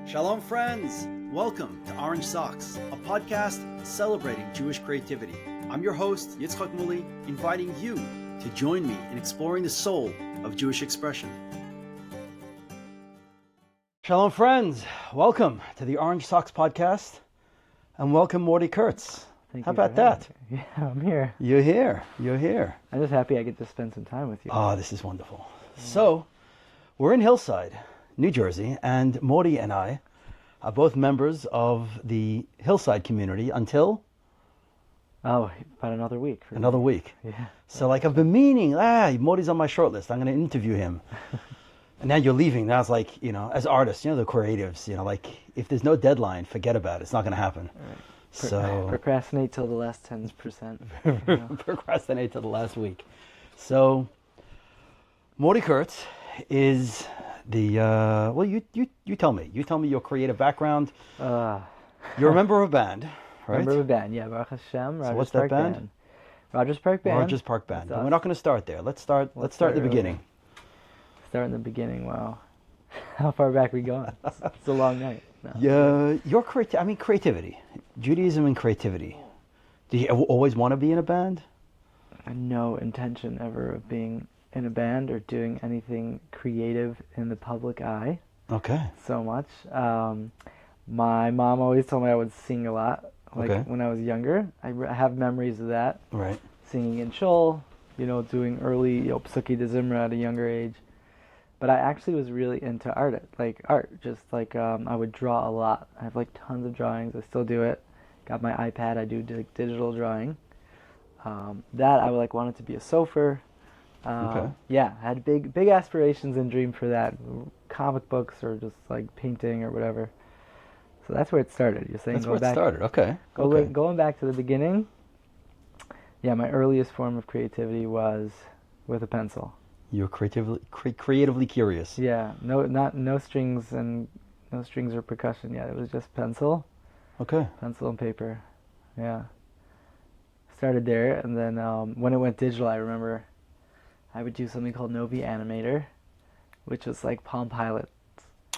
Shalom, friends! Welcome to Orange Socks, a podcast celebrating Jewish creativity. I'm your host, Yitzchok Moully, inviting you to join me in exploring the soul of Jewish expression. Shalom, friends! Welcome to the Orange Socks podcast, and welcome, Mordy Kurtz. How about that? Yeah, I'm here. You're here. You're here. I'm just happy I get to spend some time with you. Oh, this is wonderful. So, we're in Hillside, New Jersey, and Mordy and I are both members of the Hillside community until... Oh, about another week. Another week. Yeah. So, I've been meaning, Mordy's on my short list. I'm going to interview him. And now you're leaving. Now it's like, as artists, the creatives, if there's no deadline, forget about it. It's not going to happen. Right. So procrastinate till the last 10%. Procrastinate till the last week. So, Mordy Kurtz is the well. You tell me. You tell me your creative background. You're a member of a band, right? Member of a band, yeah. Baruch Hashem. So what's that band? Rogers Park Band. Rogers Park Band. But we're not going to start there. Let's start at the beginning. Start in the beginning. Wow. How far back are we going? It's a long night. No. Yeah, your creativity, Judaism and creativity. Do you always want to be in a band? No intention ever of being in a band or doing anything creative in the public eye. Okay. So much. My mom always told me I would sing a lot. When I was younger, I have memories of that. Right. Singing in shul, doing early Psuki de Zimra at a younger age. But I actually was really into art. I would draw a lot. I have tons of drawings. I still do it. Got my iPad. I do digital drawing. That I wanted to be a sofer. Okay. Yeah, I had big aspirations and dream for that. Comic books or just painting or whatever. So that's where it started. You're saying that's where it started. Okay. Going back to the beginning. Yeah, my earliest form of creativity was with a pencil. You're creatively curious. Yeah, no strings or percussion yet. It was just pencil. Okay. Pencil and paper. Yeah. Started there, and then when it went digital, I remember I would do something called Novi Animator, which was like Palm Pilot.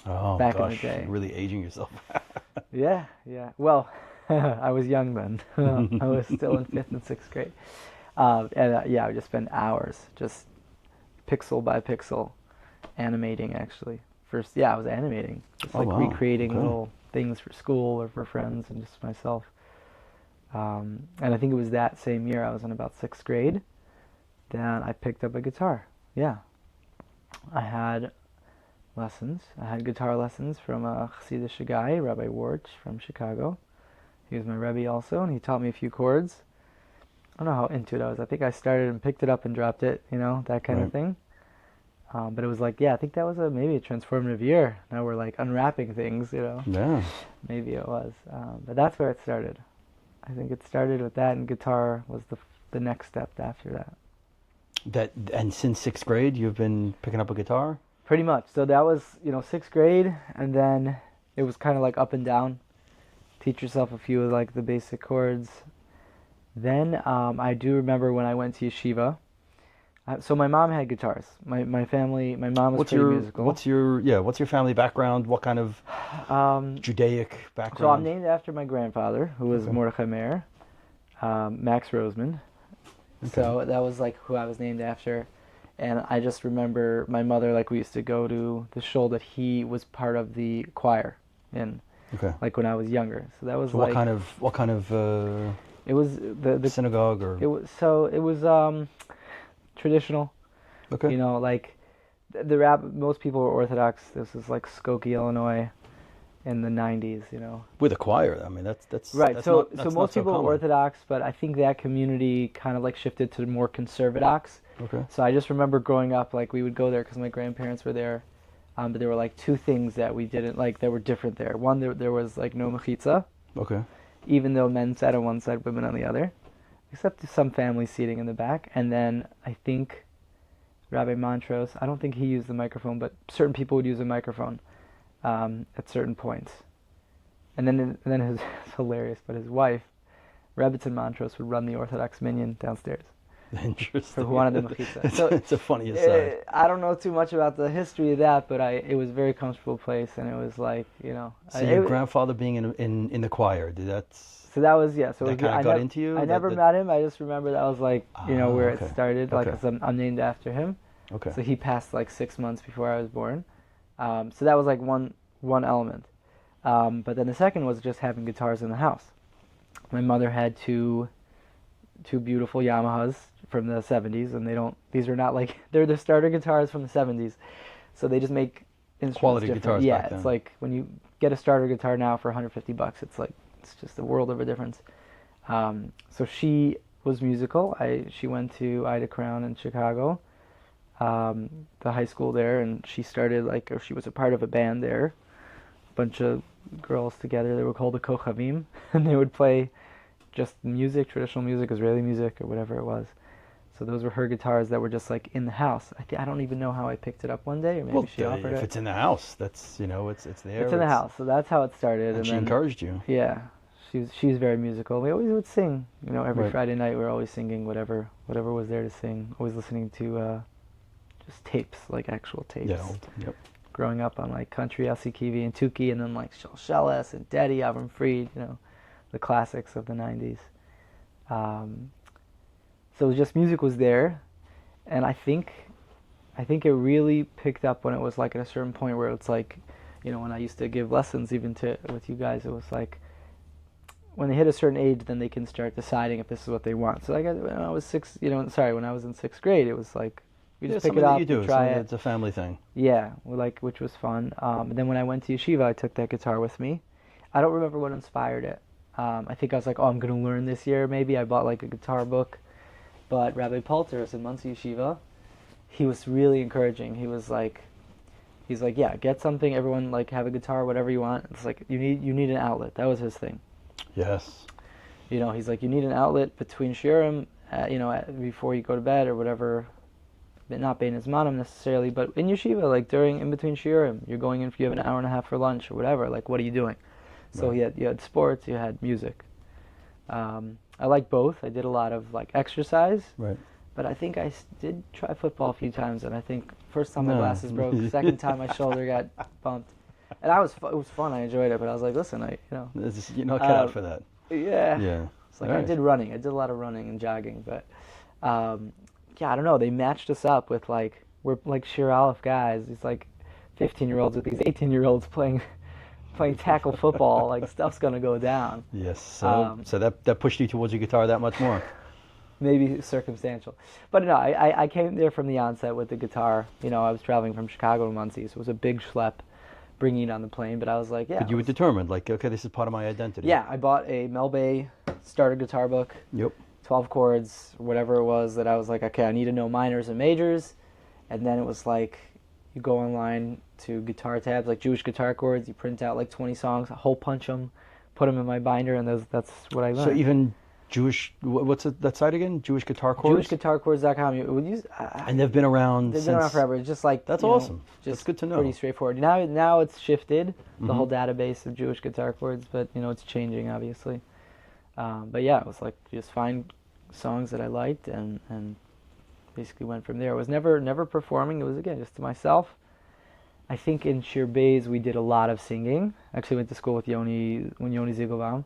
Oh, back gosh, in the day. You're really aging yourself. Yeah. Well, I was young then. I was still in 5th and 6th grade. I would just spend hours just pixel by pixel animating, actually. First, I was animating. Just recreating little things for school or for friends and just myself. And I think it was that same year, I was in about 6th grade, that I picked up a guitar. Yeah. I had lessons. I had guitar lessons from a Chassidish guy, Rabbi Warch from Chicago. He was my Rebbe also, and he taught me a few chords. I don't know how into it I was. I think I started and picked it up and dropped it, that kind of thing. But it was I think that was maybe a transformative year. Now we're unwrapping things, Yeah. Maybe it was. But that's where it started. I think it started with that, and guitar was the next step after that. And since 6th grade, you've been picking up a guitar? Pretty much. So that was, 6th grade, and then it was kind of up and down. Teach yourself a few of the basic chords. Then I do remember when I went to yeshiva. So my mom had guitars. My family, my mom was pretty musical. What's your family background? What kind of Judaic background? So I'm named after my grandfather, who was Mordechai Meir, Max Roseman. Okay. So that was who I was named after. And I just remember my mother, we used to go to the shul that he was part of the choir in. Okay. When I was younger. So that was so what kind of it was the synagogue or it was traditional. Okay. The most people were Orthodox. This is Skokie, Illinois, in the 90s. With a choir. I mean, that's right. That's so not most people common. were Orthodox, but I think that community kind of shifted to more conservadox. Okay. So I just remember growing up, we would go there because my grandparents were there. But there were two things that we didn't that were different there. One, there was no mechitza. Okay. Even though men sat on one side, women on the other, except some family seating in the back. And then I think Rabbi Montrose, I don't think he used the microphone, but certain people would use a microphone at certain points. And then it's hilarious, but his wife, Rebbitzin Montrose, would run the Orthodox minyan downstairs. Interesting. for who wanted the mechitza. So it's a funny aside. I don't know too much about the history of that, but it was a very comfortable place, and it was like, you know. So your grandfather being in the choir, did that? So that was, yeah. So that kind of got into you? I never met him. I just remember that was like, you know, where okay. it started. Like, Okay. 'cause I'm named after him. Okay. So he passed like 6 months before I was born. So that was like one element. But then the second was just having guitars in the house. My mother had two beautiful Yamahas from the 70s, and these are not like, they're the starter guitars from the 70s. So they just make instruments Quality different. guitars Yeah, back then. it's like when you get a starter guitar now for $150, it's just a world of a difference. So she was musical. She went to Ida Crown in Chicago, the high school there, and she started or she was a part of a band there. A bunch of girls together. They were called the Kochavim, and they would play just music, traditional music, Israeli music, or whatever it was. So those were her guitars that were just like in the house. I don't even know how I picked it up one day, or maybe she offered it. If it's in the house, that's, you know, it's there. It's in the house, so that's how it started. And she then, encouraged you. Yeah, she's very musical. We always would sing, you know, every Right. Friday night. We were always singing whatever was there to sing. Always listening to just tapes, like actual tapes. Yeah. Yep. Growing up on like country, Elsie Kivi and Tukey, and then like Shalsheles and Daddy, Avram Fried, you know, the classics of the 90s. So it was just music was there, and I think it really picked up when it was like at a certain point where it's like, you know, when I used to give lessons even with you guys, it was like when they hit a certain age, then they can start deciding if this is what they want. So like when I was when I was in 6th grade, it was like you just pick it up, you do. try it. It's a family thing. Yeah, which was fun. And then when I went to yeshiva, I took that guitar with me. I don't remember what inspired it. I think I was like, I'm going to learn this year, maybe. I bought like a guitar book. But Rabbi Palters in Monsey Yeshiva, he was really encouraging. He's like, yeah, get something. Everyone like have a guitar, whatever you want. It's like you need an outlet. That was his thing. Yes. You know, he's like, you need an outlet between shiurim, you know, before you go to bed or whatever. Not bein zmanim necessarily, but in yeshiva, like in between shiurim, you're going in. You have an hour and a half for lunch or whatever. Like, what are you doing? So Right. you had sports, you had music. I like both. I did a lot of like exercise. Right. But I think I did try football a few times, and I think first time my glasses broke, second time my shoulder got bumped, and it was fun. I enjoyed it, but I was like, listen, You're not cut out for that. Yeah. Yeah. It's like I did running. I did a lot of running and jogging, but yeah, I don't know. They matched us up with we're like Shir Aleph guys. These like 15-year-olds with these 18-year-olds playing tackle football. Like stuff's gonna go down. Yes. So that pushed you towards your guitar that much more. Maybe circumstantial, but no, I came there from the onset with the guitar. You know, I was traveling from Chicago to Muncie, so it was a big schlep bringing it on the plane. But I was like, yeah. But you were determined, like, okay, this is part of my identity. Yeah, I bought a Mel Bay starter guitar book. Yep. 12 chords, whatever it was, that I was like, okay, I need to know minors and majors. And then it was like, you go online to guitar tabs, like Jewish guitar chords, you print out like 20 songs, hole punch them, put them in my binder, and that's what I learned. So even Jewish, what's that site again? Jewish Guitar Chords? JewishGuitarChords.com. You would use, and they've been around They've been around forever. It's just like, that's awesome. That's Just good to know. Pretty straightforward. Now it's shifted, the whole database of Jewish guitar chords, but it's changing, obviously. But yeah, it was like, just find songs that I liked and basically went from there. It was never performing. It was, again, just to myself. I think in Shir Beis we did a lot of singing. I actually went to school with Yoni Ziegelbaum,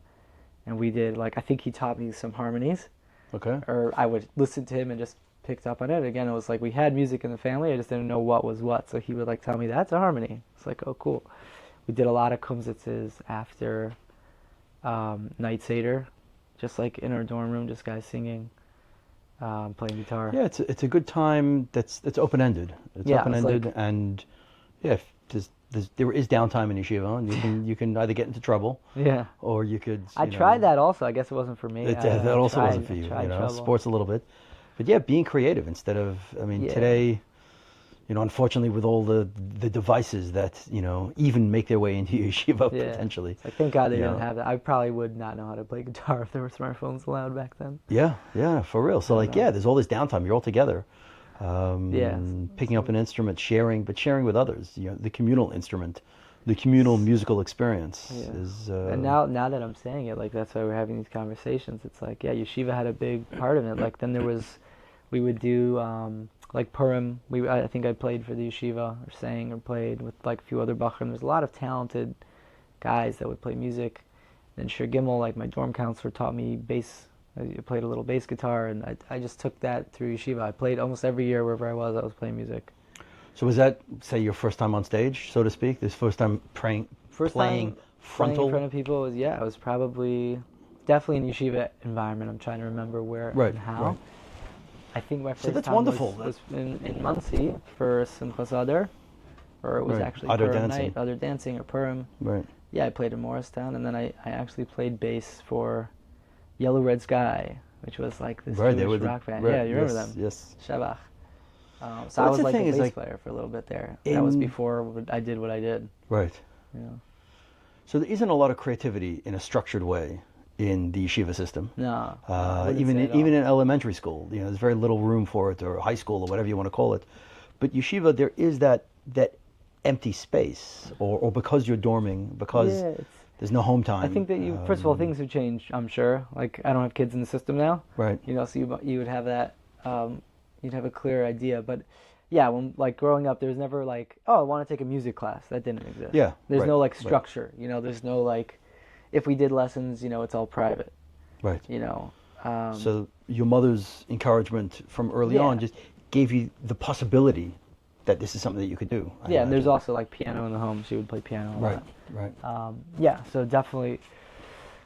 and we did, I think he taught me some harmonies. Okay. Or I would listen to him and just picked up on it. Again, it was like we had music in the family, I just didn't know what was what, so he would tell me, that's a harmony. It's like, oh, cool. We did a lot of kumsitzes after Night Seder, just in our dorm room, just guys singing, playing guitar. Yeah, it's a good time that's open-ended. It's open-ended, and yeah, there is downtime in yeshiva, and you can either get into trouble, yeah, or you could. I tried that also. I guess it wasn't for me. That also wasn't for you. Sports a little bit, but yeah, being creative instead of. I mean, today, unfortunately, with all the devices that even make their way into yeshiva potentially. Thank God they didn't have that. I probably would not know how to play guitar if there were smartphones allowed back then. Yeah, for real. So there's all this downtime. You're all together. Picking up an instrument, sharing with others. The communal instrument, the communal musical experience is. And now that I'm saying it, that's why we're having these conversations. It's yeshiva had a big part of it. Then there was We would do like Purim. I think I played for the yeshiva, or sang or played with like a few other bachrim. There's a lot of talented guys that would play music. Then Shir Gimel, like my dorm counselor taught me bass. I played a little bass guitar, and I just took that through yeshiva. I played almost every year wherever I was playing music. So was that, say, your first time on stage, so to speak? This first time playing Playing frontal? in front of people was, it was probably definitely in yeshiva environment. I'm trying to remember where and how. Right. I think my first that's time wonderful. was in Muncie for Simchas Adar, or it was Right. actually Adar Purim dancing. night, Adar dancing or Purim. Right. Yeah, I played in Morristown, and then I actually played bass for Yellow Red Sky, which was like this Jewish rock band. Right. Yeah, you remember them? Yes. Shabach. So Well, I was the like thing a is, bass like, player for a little bit there. That was before I did what I did. Right. Yeah. So there isn't a lot of creativity in a structured way in the yeshiva system. No. Even in elementary school, there's very little room for it, or high school, or whatever you want to call it. But yeshiva, there is that empty space, or because you're dorming, because there's no home time. I think that first of all, things have changed, I'm sure. Like, I don't have kids in the system now. Right. So you would have that, you'd have a clear idea. But yeah, when like growing up, there was never like, oh, I want to take a music class. That didn't exist. Yeah. There's no like structure. There's no like, if we did lessons, it's all private. Right. So your mother's encouragement from early on just gave you the possibility that this is something that you could do. I and there's also like piano in the home. She would play piano a lot. Right. So definitely,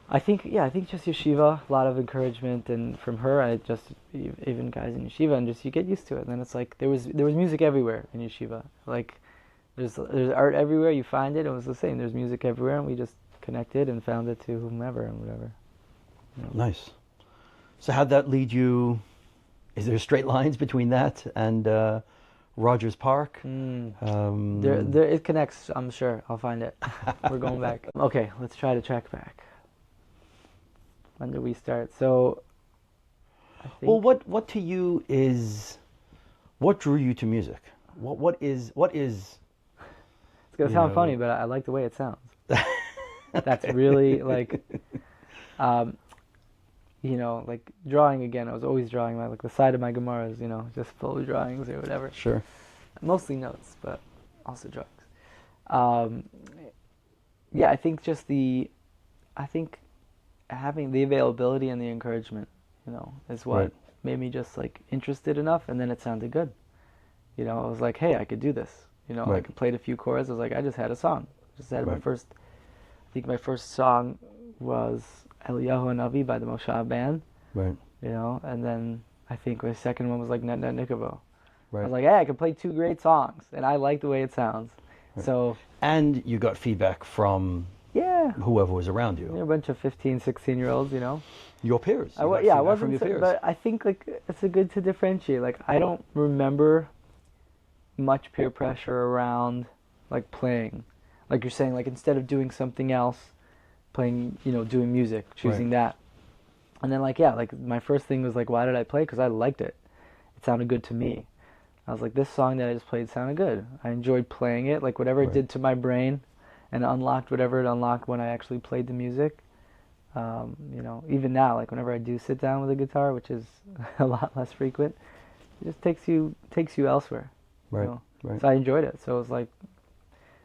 I think just yeshiva, a lot of encouragement, and from her, I just even guys in yeshiva, and just you get used to it. And then it's like there was music everywhere in yeshiva. Like there's art everywhere. You find it. It was the same. There's music everywhere, and we just connected and found it to whomever and whatever. Nice. So how'd that lead you? Is there straight lines between that and Rogers Park? There it connects. I'm sure I'll find it. We're going back. Okay, let's try to track back. When did we start? So, I think, well, what to you is, what drew you to music? What is? It's gonna sound funny, but I like the way it sounds. That's really like, like drawing again. I was always drawing like the side of my Gemaras, just full of drawings or whatever. Sure. Mostly notes, but also drawings. I think having the availability and the encouragement, is what made me just like interested enough, and then it sounded good. I was like, hey, I could do this. I played a few chords. I was like, I just had a song. My first song was Eliyahu Hanavi by the Moshav Band. Right. And then I think my second one was like Net Net Nikavo. Right. I was like, hey, I can play two great songs, and I like the way it sounds. Right. So. And you got feedback from whoever was around you. A bunch of 15, 16-year-olds, Your peers. I wasn't from your peers. But I think like it's good to differentiate. Like I don't remember much peer pressure around like playing. Like you're saying, like instead of doing something else, playing, doing music, choosing that. And then like my first thing was like, why did I play? Because I liked it. It sounded good to me. I was like, this song that I just played sounded good. I enjoyed playing it. Like whatever it did to my brain, and unlocked whatever it unlocked when I actually played the music. Even now, like whenever I do sit down with a guitar, which is a lot less frequent, it just takes you elsewhere. Right. Right. So I enjoyed it. So it was like,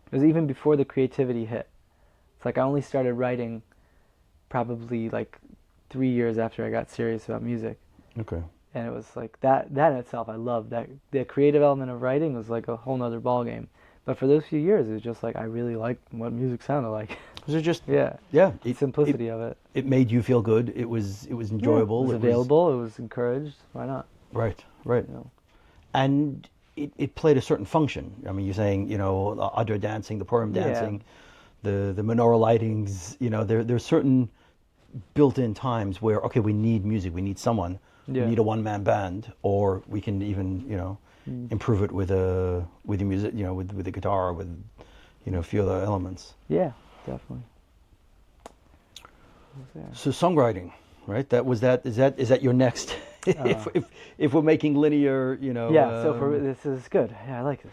it was even before the creativity hit. It's like I only started writing probably like 3 years after I got serious about music. Okay. And it was like that in itself, I loved that. The creative element of writing was like a whole nother ballgame. But for those few years, it was just like I really liked what music sounded like. Was it just the simplicity of it? It made you feel good. It was enjoyable. It was available. It was encouraged. Why not? Right. And it played a certain function. I mean, you're saying Adar dancing, the Purim dancing, the menorah lightings. There's certain built-in times where we need music. We need someone. We need a one-man band, or we can even improve it with your music, with the guitar, with a few other elements. Yeah, definitely. So songwriting, right? Is that your next? if we're making linear, So this is good. Yeah, I like this.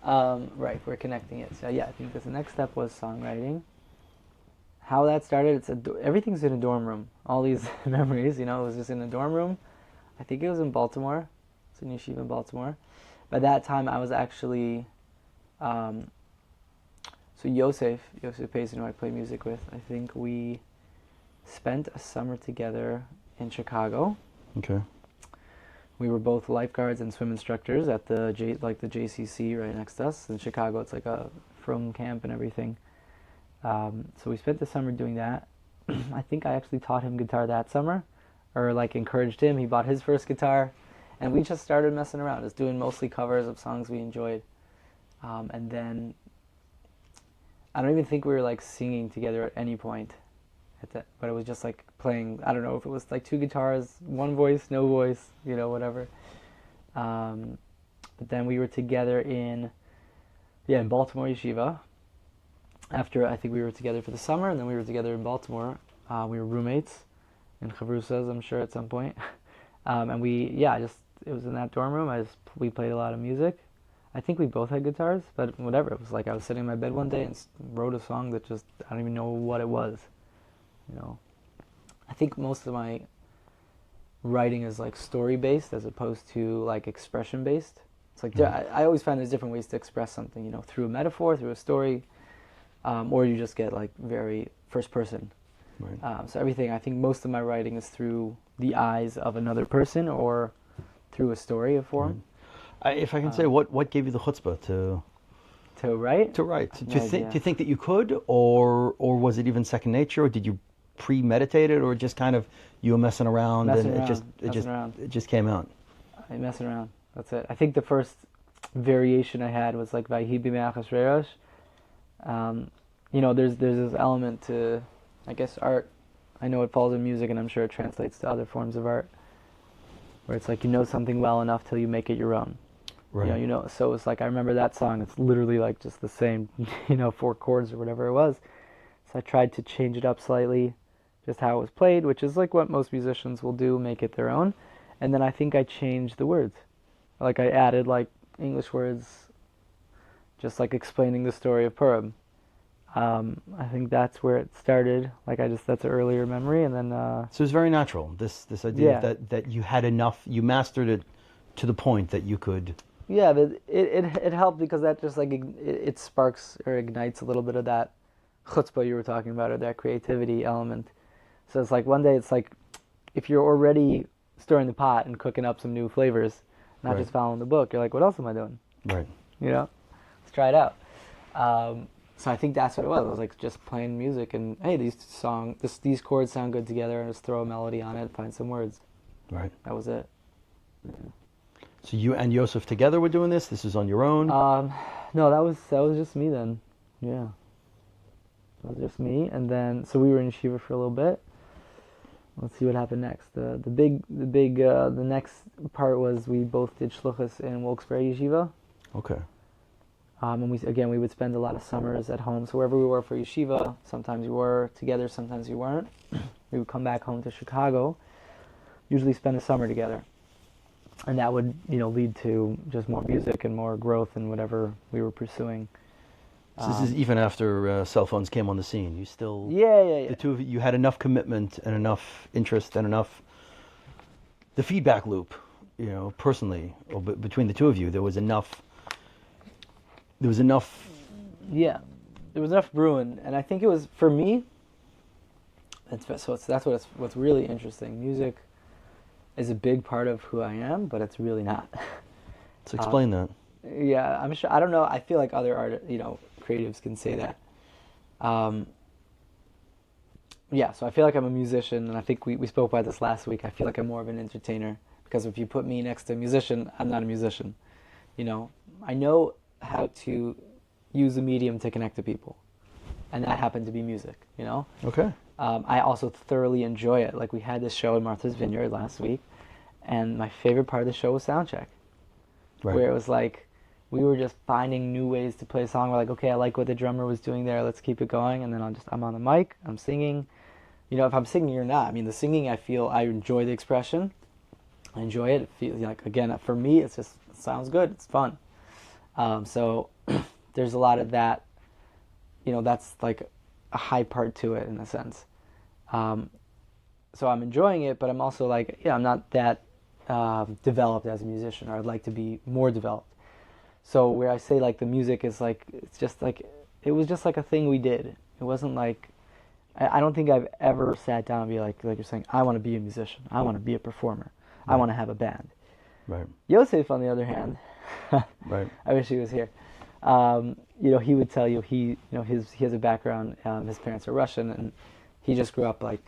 Right, we're connecting it. So I think the next step was songwriting. How that started? Everything's in a dorm room. All these memories, it was just in a dorm room. I think it was in Baltimore. It's in yeshiva in Baltimore. By that time, I was actually, so Yosef Payson, who I play music with, I think we spent a summer together in Chicago. Okay. We were both lifeguards and swim instructors at the JCC right next to us. In Chicago, it's like a from camp and everything. So we spent the summer doing that. I think I actually taught him guitar that summer, or like encouraged him. He bought his first guitar, and we just started messing around, just doing mostly covers of songs we enjoyed. And then I don't even think we were like singing together at any point, but it was just like playing. I don't know if it was like two guitars, one voice, no voice, whatever. But then we were together in Baltimore Yeshiva. After I think we were together for the summer, and then we were together in Baltimore. We were roommates in Chavrusas, I'm sure, at some point. And it was in that dorm room. We played a lot of music. I think we both had guitars, but whatever. It was like I was sitting in my bed one day and wrote a song that just, I don't even know what it was. I think most of my writing is like story-based as opposed to like expression-based. It's like, I always find there's different ways to express something, through a metaphor, through a story, or you just get like very first person. Right. So everything, I think most of my writing is through the eyes of another person or through a story of form. If I can say, what gave you the chutzpah to write? To write, to think that you could, or was it even second nature, or did you premeditate it, or just kind of you were messing around it just came out? I messing around. That's it. I think the first variation I had was like Vayhi b'me'achas re'rosh. There's this element to, I guess, art. I know it falls in music, and I'm sure it translates to other forms of art, where it's like something well enough till you make it your own. Right. So it's like I remember that song. It's literally like just the same, 4 chords or whatever it was. So I tried to change it up slightly, just how it was played, which is like what most musicians will do, make it their own. And then I think I changed the words. Like I added like English words, just like explaining the story of Purim. I think that's where it started. Like that's an earlier memory, and then. So it's very natural. This idea that you had enough, you mastered it to the point that you could. Yeah, but it helped because that just like it sparks or ignites a little bit of that chutzpah you were talking about, or that creativity element. So it's like one day it's like if you're already stirring the pot and cooking up some new flavors, not just following the book, you're like, what else am I doing? Right. Let's try it out. So I think that's what it was. It was like just playing music and hey, these chords sound good together, and just throw a melody on it, find some words. Right. That was it. Yeah. So you and Yosef together were doing this? This was on your own? No, that was just me then. Yeah. That was just me, and then so we were in yeshiva for a little bit. Let's see what happened next. The next part was we both did shluchas in Wilkes-Barre Yeshiva. Okay. And we would spend a lot of summers at home. So wherever we were for yeshiva, sometimes we were together, sometimes we weren't. We would come back home to Chicago, usually spend a summer together. And that would, lead to just more music and more growth in whatever we were pursuing. So this is even after cell phones came on the scene. You still... Yeah. The two of you had enough commitment and enough interest and enough... The feedback loop, personally, or between the two of you, there was enough... Yeah, there was enough brewing, and I think it was, for me, what's really interesting. Music is a big part of who I am, but it's really not. So explain that. Yeah, I'm sure. I don't know. I feel like other creatives can say that. So I feel like I'm a musician, and I think we spoke about this last week. I feel like I'm more of an entertainer, because if you put me next to a musician, I'm not a musician. I know how to use a medium to connect to people, and that happened to be music. Okay. I also thoroughly enjoy it. Like we had this show in Martha's Vineyard last week, and my favorite part of the show was soundcheck, where it was like we were just finding new ways to play a song. We're like, okay, I like what the drummer was doing there. Let's keep it going. And then I'm on the mic, I'm singing. If I'm singing or not. I mean, the singing, I feel I enjoy the expression. I enjoy it. It feels like, again, for me, it sounds good. It's fun. So there's a lot of that. That's like a high part to it in a sense. So I'm enjoying it, but I'm also like, I'm not that developed as a musician, or I'd like to be more developed. So where I say like the music is like, it's just like, it was just like a thing we did. It wasn't like, I don't think I've ever sat down and be like you're saying, I want to be a musician, I want to be a performer, I want to have a band. Right. Yosef, on the other hand, Right. I wish he was here. He would tell you he has a background. His parents are Russian, and he just grew up like,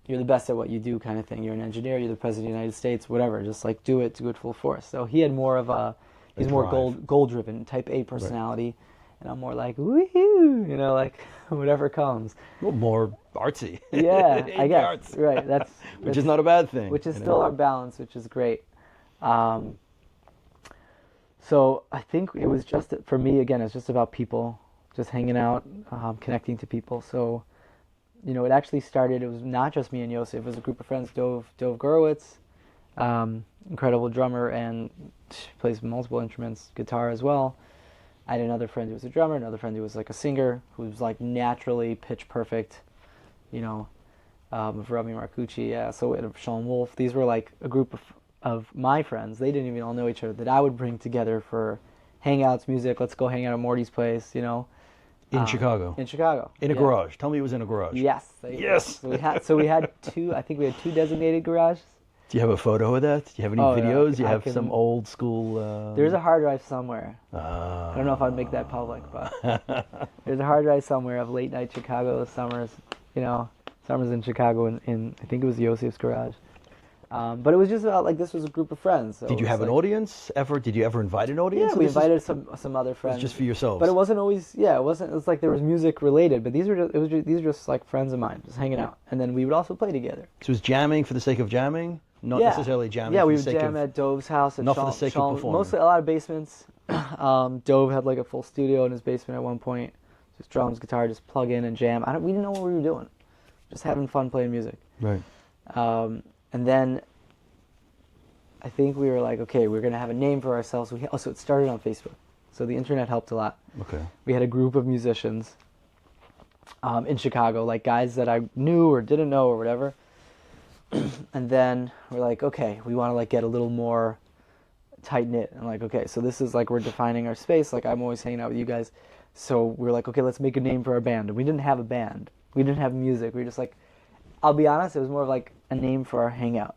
you're the best at what you do kind of thing. You're an engineer, you're the president of the United States, whatever. Just like do it full force. So he had more of he's more goal driven, type A personality, right. And I'm more like woohoo, like whatever comes. Well, more artsy. Yeah, I guess. Arts. Right. That's which is not a bad thing. Which is still our balance, which is great. So I think it was just, for me, again, it's just about people, just hanging out, connecting to people. So, it actually started, it was not just me and Yosef, it was a group of friends, Dov Gurewitz, incredible drummer, and plays multiple instruments, guitar as well. I had another friend who was a drummer, another friend who was like a singer, who was like naturally pitch perfect, Rami Marcucci, yeah, so Sean Wolf. These were like a group of my friends. They didn't even all know each other, that I would bring together for hangouts, music. Let's go hang out at Mordy's place, In Chicago. In Chicago. In a garage. Tell me it was in a garage. Yes. Yes. So we had two. I think we had two designated garages. Do you have a photo of that? Do you have any videos? Do you have some old school? There's a hard drive somewhere. I don't know if I'd make that public, but there's a hard drive somewhere of late night Chicago summers. Summers in Chicago in I think it was Yosef's garage. But it was just about like, this was a group of friends. So did you have an audience ever? Did you ever invite an audience? Yeah, we invited some other friends. It was just for yourselves. But it wasn't always. Yeah, it wasn't. It was like there was music related, but these were just like friends of mine, just hanging out, and then we would also play together. So it was jamming for the sake of jamming, not necessarily jamming. Yeah, for we the would sake jam at Dove's house. Not for the sake of performing. Mostly a lot of basements. Dove had like a full studio in his basement at one point. Just drums, guitar, just plug in and jam. We didn't know what we were doing, just having fun playing music. Right. And then I think we were like, okay, we're going to have a name for ourselves. It started on Facebook. So the internet helped a lot. Okay. We had a group of musicians in Chicago, like guys that I knew or didn't know or whatever. And then we're like, okay, we want to like get a little more tight-knit. And like, okay, so this is like, we're defining our space. Like, I'm always hanging out with you guys. So we're like, okay, let's make a name for our band. And we didn't have a band. We didn't have music. We were just like, I'll be honest, it was more of like a name for our hangout.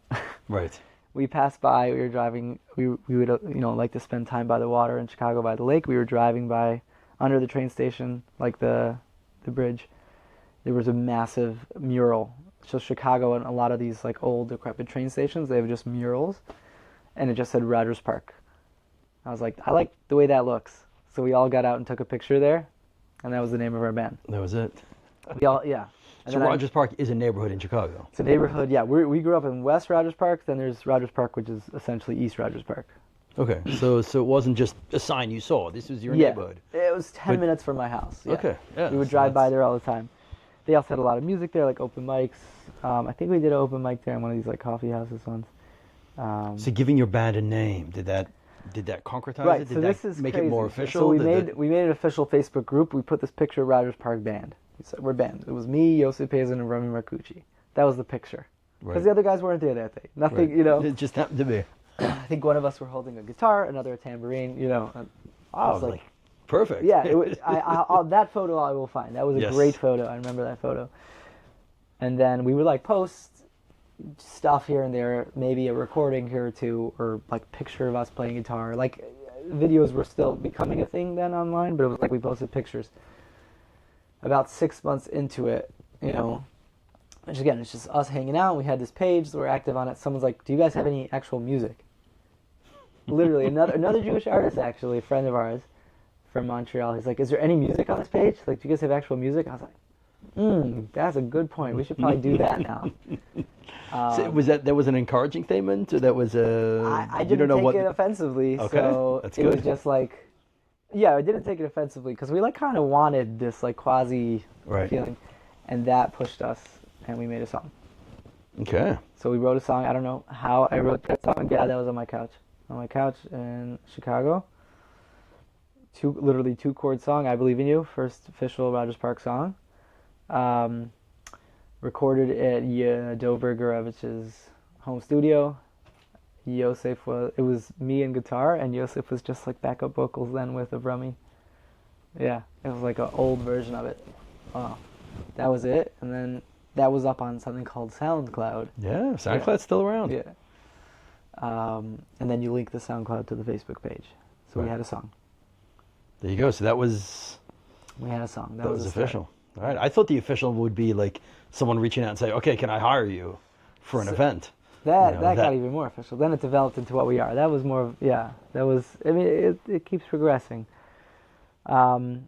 Right. We passed by, we were driving, we would, like to spend time by the water in Chicago by the lake. We were driving by under the train station, like the bridge. There was a massive mural. So Chicago and a lot of these like old decrepit train stations, they have just murals, and it just said Rogers Park. I was like, I like the way that looks. So we all got out and took a picture there, and that was the name of our band. That was it. Yeah. So Rogers Park is a neighborhood in Chicago. It's a neighborhood, yeah. We grew up in West Rogers Park. Then there's Rogers Park, which is essentially East Rogers Park. Okay, so it wasn't just a sign you saw. This was your neighborhood. It was 10 minutes from my house. Yeah. Okay, yeah. We would drive by there all the time. They also had a lot of music there, like open mics. I think we did an open mic there in one of these like coffee houses once. So giving your band a name, did that concretize right, it? Did so that this is make crazy. it more official? So we made an official Facebook group. We put this picture of Rogers Park Band. We said, we're band. It was me, Yosef Pazin, and Rami Marcucci. That was the picture. Because the other guys weren't there that day. Nothing, It just happened to be. I think one of us were holding a guitar, another a tambourine, I was like, perfect. Yeah, it was, that photo I will find. That was a great photo. I remember that photo. And then we would like post stuff here and there, maybe a recording here or two, or like picture of us playing guitar. Like videos were still becoming a thing then online, but it was like we posted pictures. About 6 months into it, which again, it's just us hanging out. We had this page, so we're active on it. Someone's like, do you guys have any actual music? Literally, another Jewish artist, actually, a friend of ours from Montreal. He's like, is there any music on this page? Like, do you guys have actual music? I was like, that's a good point. We should probably do that now. So that was an encouraging statement, or that was a... I didn't take it offensively, okay, so that's good. It was just like... Yeah, I didn't take it offensively, because we like kind of wanted this like quasi feeling, and that pushed us, and we made a song. Okay. So we wrote a song. I don't know how I wrote that song. Yeah, that was on my couch in Chicago. Literally 2-chord song. I Believe in You, first official Rogers Park song. Recorded at Dover Gurevich's home studio. Yosef it was me and guitar, and Yosef was just like backup vocals then with a Brummy. Yeah, it was like an old version of it. Wow. That was it, and then that was up on something called SoundCloud. Yeah, SoundCloud's still around. Yeah. And then you link the SoundCloud to the Facebook page. So we had a song. There you go. So that was... We had a song. That was official. All right. I thought the official would be like someone reaching out and say, okay, can I hire you for an event? That got even more official. Then it developed into what we are. That was more of, that was, I mean, it keeps progressing. So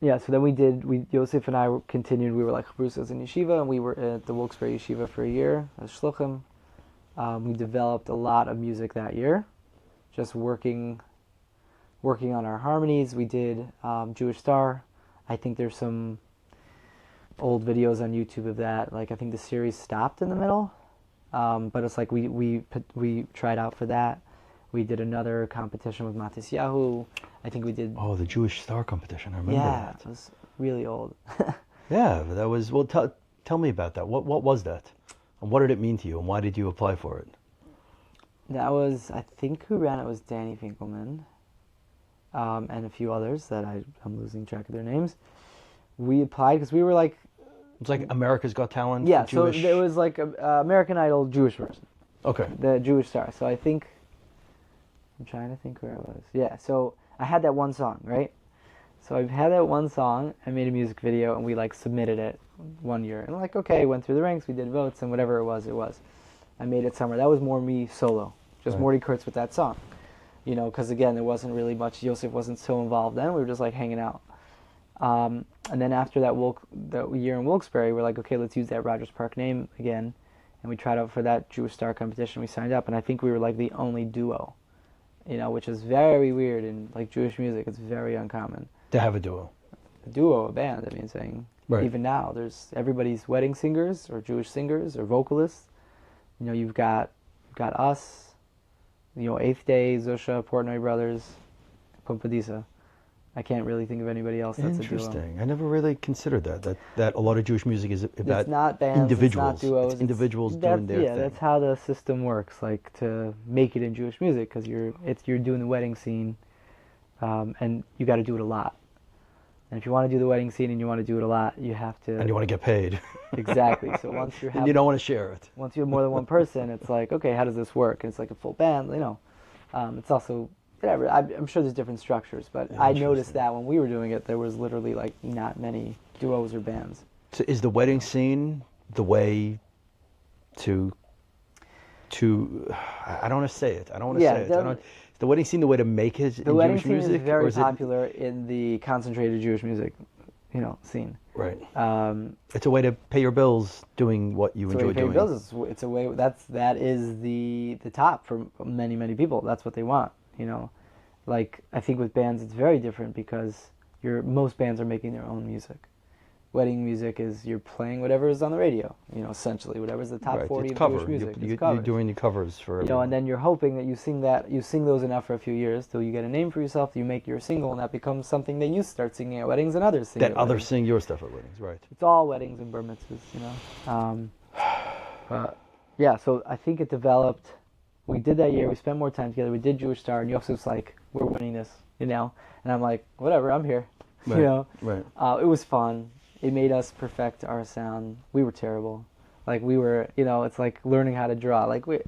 then Yosef and I continued, we were like Chabrusos in Yeshiva, and we were at the Wilkes-Barre Yeshiva for a year as Shluchim. We developed a lot of music that year, just working on our harmonies. We did Jewish Star. I think there's some old videos on YouTube of that. Like, I think the series stopped in the middle, but it's like we tried out for that. We did another competition with Matisyahu. I think we did... Oh, the Jewish Star competition. I remember that. Yeah, it was really old. Yeah, but that was... Well, tell me about that. What was that? And what did it mean to you? And why did you apply for it? That was... I think who ran it was Danny Finkelman. And a few others that I'm losing track of their names. We applied because we were like... It's like America's Got Talent? Yeah, so Jewish... it was like American Idol Jewish version. Okay. The Jewish Star. So I think... I'm trying to think where I was. Yeah, so I had that one song, right? So I've had that one song, I made a music video, and we like submitted it one year. And like, okay, went through the ranks, we did votes, and whatever it was, it was. I made it somewhere. That was more me solo. Just Mordy Kurtz with that song. You know, because again, there wasn't really much, Yosef wasn't so involved then, we were just like hanging out. And then after that year in Wilkes-Barre, we're like, okay, let's use that Rogers Park name again. And we tried out for that Jewish Star competition, we signed up, and I think we were like the only duo. You know, which is very weird in like Jewish music. It's very uncommon to have a duo. A duo, a band. I mean, saying even now, everybody's wedding singers or Jewish singers or vocalists. You know, you've got us. You know, Eighth Day, Zusha, Portnoy Brothers, Pumpadisa. I can't really think of anybody else that's a duo. Interesting. I never really considered that a lot of Jewish music is about it's not bands, individuals. It's not duos. It's individuals doing their thing. Yeah, that's how the system works. Like to make it in Jewish music, because you're doing the wedding scene, and you got to do it a lot. And if you want to do the wedding scene and you want to do it a lot, you have to. And you want to get paid. Exactly. So once you have, and you don't want to share it. Once you have more than one person, it's like, okay, how does this work? And it's like a full band. You know, it's also. Whatever. I'm sure there's different structures, but I noticed that when we were doing it, there was literally like not many duos or bands. So is the wedding scene the way to I don't want to say it. I don't want to say it. Is the wedding scene the way to make it in Jewish music? The wedding scene is very popular in the concentrated Jewish music, you know, scene. Right. It's a way to pay your bills doing what you enjoy doing. It's a way that is the top for many people. That's what they want. You know, like I think with bands it's very different because most bands are making their own music. Wedding music is you're playing whatever is on the radio. You know, essentially whatever's the top 40 of Jewish music. You're doing the covers for. You know, and then you're hoping that you sing those enough for a few years till you get a name for yourself. You make your single, and that becomes something that you start singing at weddings and others sing. That others sing your stuff at weddings, right? It's all weddings and bar mitzvahs, you know. But yeah, so I think it developed. We did that year. We spent more time together. We did Jewish Star, and Yosef's like, "We're winning this," you know. And I'm like, "Whatever, I'm here." Right. You know. Right. It was fun. It made us perfect our sound. We were terrible. Like we were, you know. It's like learning how to draw. Like we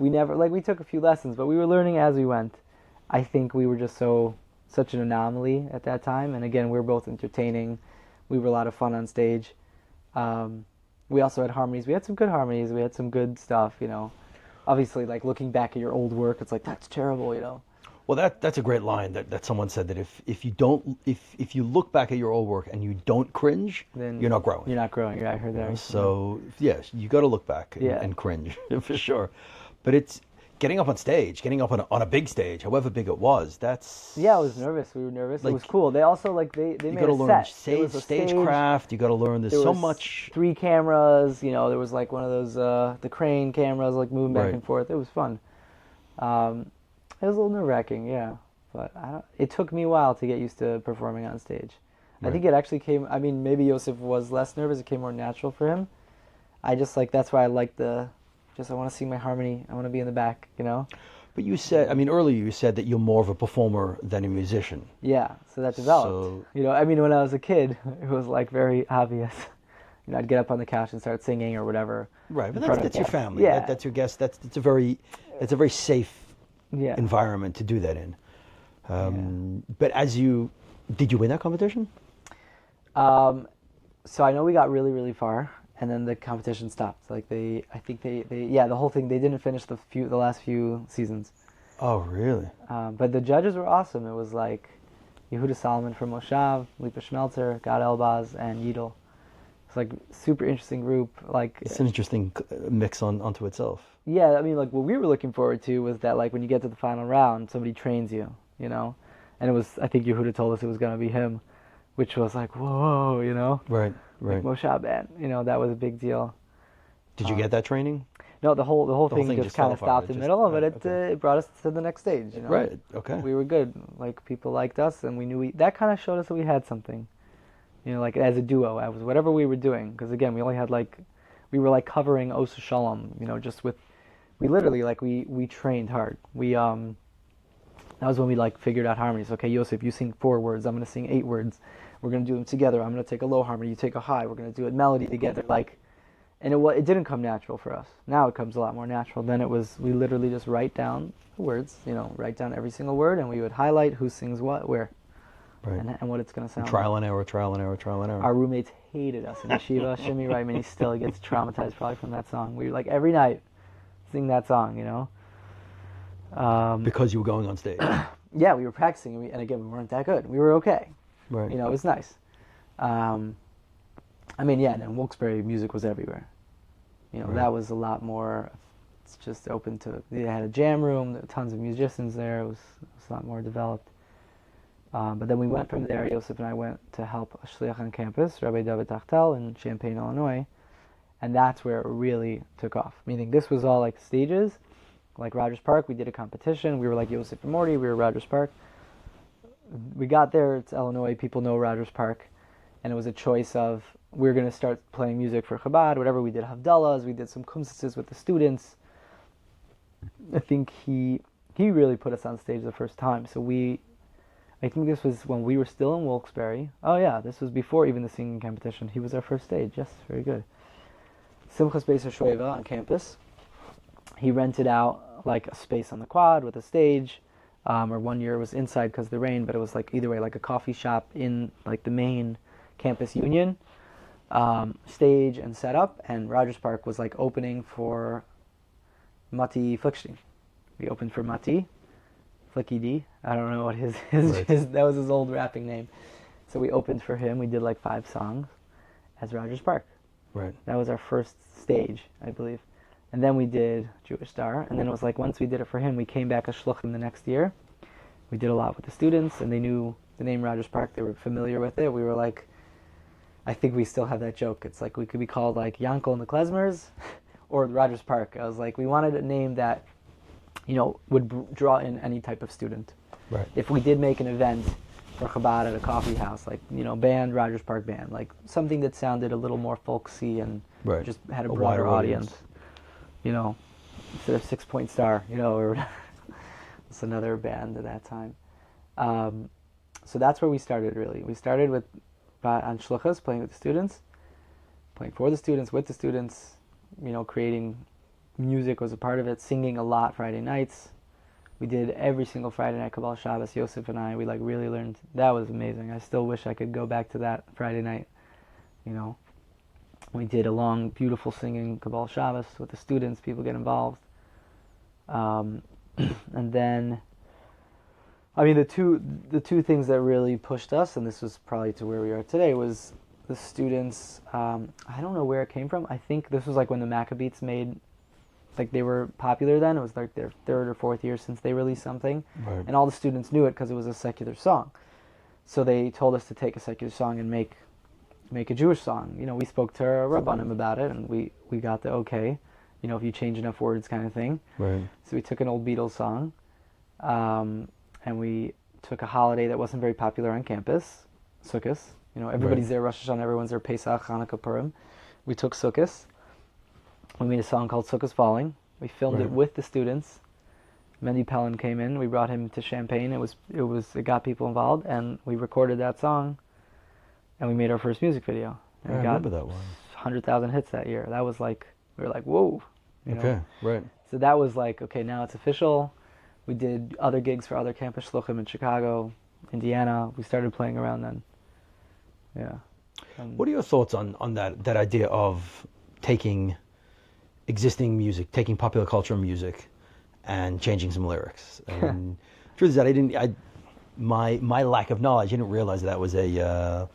never we took a few lessons, but we were learning as we went. I think we were just such an anomaly at that time. And again, we were both entertaining. We were a lot of fun on stage. We also had harmonies. We had some good harmonies. We had some good stuff, you know. Obviously, like looking back at your old work, it's like that's terrible, you know. Well, that's a great line that someone said that if you look back at your old work and you don't cringe, then you're not growing. You're not growing. Yeah, I heard that. So yes, you got to look back and cringe for sure. But it's getting up on stage, getting up on a big stage, however big it was. That's I was nervous. We were nervous. It was cool. They also they made a set. You got to learn stagecraft. You got to learn. There's so much. 3 cameras. You know, there was like one of those the crane cameras, like moving back and forth. It was fun. It was a little nerve-wracking, yeah. But it took me a while to get used to performing on stage. Right. I think it actually came. I mean, maybe Yosef was less nervous. It came more natural for him. I just that's why I like the I want to sing my harmony. I want to be in the back, you know? But you said, I mean, earlier you said that you're more of a performer than a musician. Yeah, so that developed. So- You know, I mean, when I was a kid, it was like very obvious. You know, I'd get up on the couch and start singing or whatever. Right, but in front of that's your guests. family. Yeah. That's your guest. It's a very safe Yeah. environment to do that in. But did you win that competition? So I know we got really, really far, and then the competition stopped. Like the whole thing. They didn't finish the last few seasons. Oh, really? But the judges were awesome. It was like Yehuda Solomon from Moshav, Lipa Schmelzer, Gad Elbaz, and Yidel. It's like super interesting group. Like It's an interesting mix onto itself. yeah, I mean, like what we were looking forward to was that like when you get to the final round, somebody trains you, you know, and it was I think Yehuda told us it was gonna be him, which was like whoa, you know, Right. like Moshe Ben, you know, that was a big deal. Did you get that training? No, the whole thing just kind of fell apart. stopped in the middle of it. It brought us to the next stage, you know. Right. Okay. We were good. Like people liked us, and we knew that kind of showed us that we had something, you know, like as a duo. I was whatever we were doing, because again, we only had we were like covering Osa Shalom, you know, just with. We literally we trained hard. That was when we like figured out harmonies. Okay, Yosef, you sing 4 words. I'm gonna sing 8 words. We're gonna do them together. I'm gonna take a low harmony. You take a high. We're gonna do a melody together. And it didn't come natural for us. Now it comes a lot more natural. Then it was we literally just write down the words. You know, write down every single word, and we would highlight who sings what, where, Right. and what it's gonna sound. Trial and error, trial and error, trial and error. Our roommates hated us in yeshiva. Shimmy Reitman, he still gets traumatized probably from that song. We like every night sing that song, you know. Because you were going on stage. Yeah, we were practicing, and again, we weren't that good. We were okay. Right. You know, it was nice. I mean, yeah, and in Wilkes-Barre, music was everywhere. You know, Right. that was a lot more. It's just open to. They had a jam room, there were tons of musicians there. It was a lot more developed. But then we went from there. Yosef and I went to help a shliach on campus, Rabbi David Tachtel in Champaign, Illinois, and that's where it really took off. Meaning, this was all like stages, like Rogers Park. We did a competition. We were like Yosef and Mordy. We were Rogers Park. We got there. It's Illinois. People know Rogers Park, and it was a choice of we're going to start playing music for Chabad, whatever. We did Havdalahs. We did some kumsises with the students. I think he really put us on stage the first time. So I think this was when we were still in Wilkes-Barre. Oh yeah, this was before even the singing competition. He was our first stage. Yes, very good. Simchas Beis HaShoeva on campus. He rented out like a space on the quad with a stage. Or one year it was inside because of the rain, but it was like either way, like a coffee shop in like the main campus union. Stage and setup, and Rogers Park was like opening for Mati Flickstein. We opened for Mati Flicky D. I don't know what his that was his old rapping name. So we opened for him. We did like 5 songs as Rogers Park. Right. That was our first stage, I believe. And then we did Jewish Star, and then it was like once we did it for him, we came back as shluchim the next year. We did a lot with the students, and they knew the name Rogers Park. They were familiar with it. We were like, I think we still have that joke. It's like we could be called like Yankel and the Klezmers or Rogers Park. I was like, we wanted a name that, you know, would draw in any type of student. Right. If we did make an event for Chabad at a coffee house, like, you know, band, Rogers Park band, like something that sounded a little more folksy and Right. just had a wider broader audience. You know, instead of 6 Point Star, you know, or it's another band at that time. So that's where we started, really. We started with on shluchas, playing with the students, playing for the students, with the students, you know, creating music was a part of it, singing a lot Friday nights. We did every single Friday night Kabbalah Shabbos, Yosef and I, we like really learned. That was amazing. I still wish I could go back to that Friday night, you know. We did a long, beautiful singing Kabbalah Shabbos with the students, people get involved. And then, I mean, the two things that really pushed us, and this was probably to where we are today, was the students. I don't know where it came from. I think this was like when the Maccabees made, like they were popular then. It was like their 3rd or 4th year since they released something. Right. And all the students knew it because it was a secular song. So they told us to take a secular song and make a Jewish song. You know, we spoke to our Rabbanim about it, and we got the okay, you know, if you change enough words kind of thing. Right. So we took an old Beatles song, and we took a holiday that wasn't very popular on campus, Sukkot. You know, everybody's there, Rosh Hashanah, everyone's there, Pesach, Hanukkah, Purim. We took Sukkot We made a song called Sukkah's Falling. We filmed it with the students. Mendy Pellin came in. We brought him to Champaign. It got people involved, and we recorded that song, and we made our first music video. And I remember that one. 100,000 hits that year. That was like, we were like, whoa. You know? Okay, right. So that was like, okay, now it's official. We did other gigs for other campus shluchim in Chicago, Indiana. We started playing around then. Yeah. What are your thoughts on that idea of taking existing music, taking popular culture music, and changing some lyrics? And truth is that my lack of knowledge, I didn't realize that was a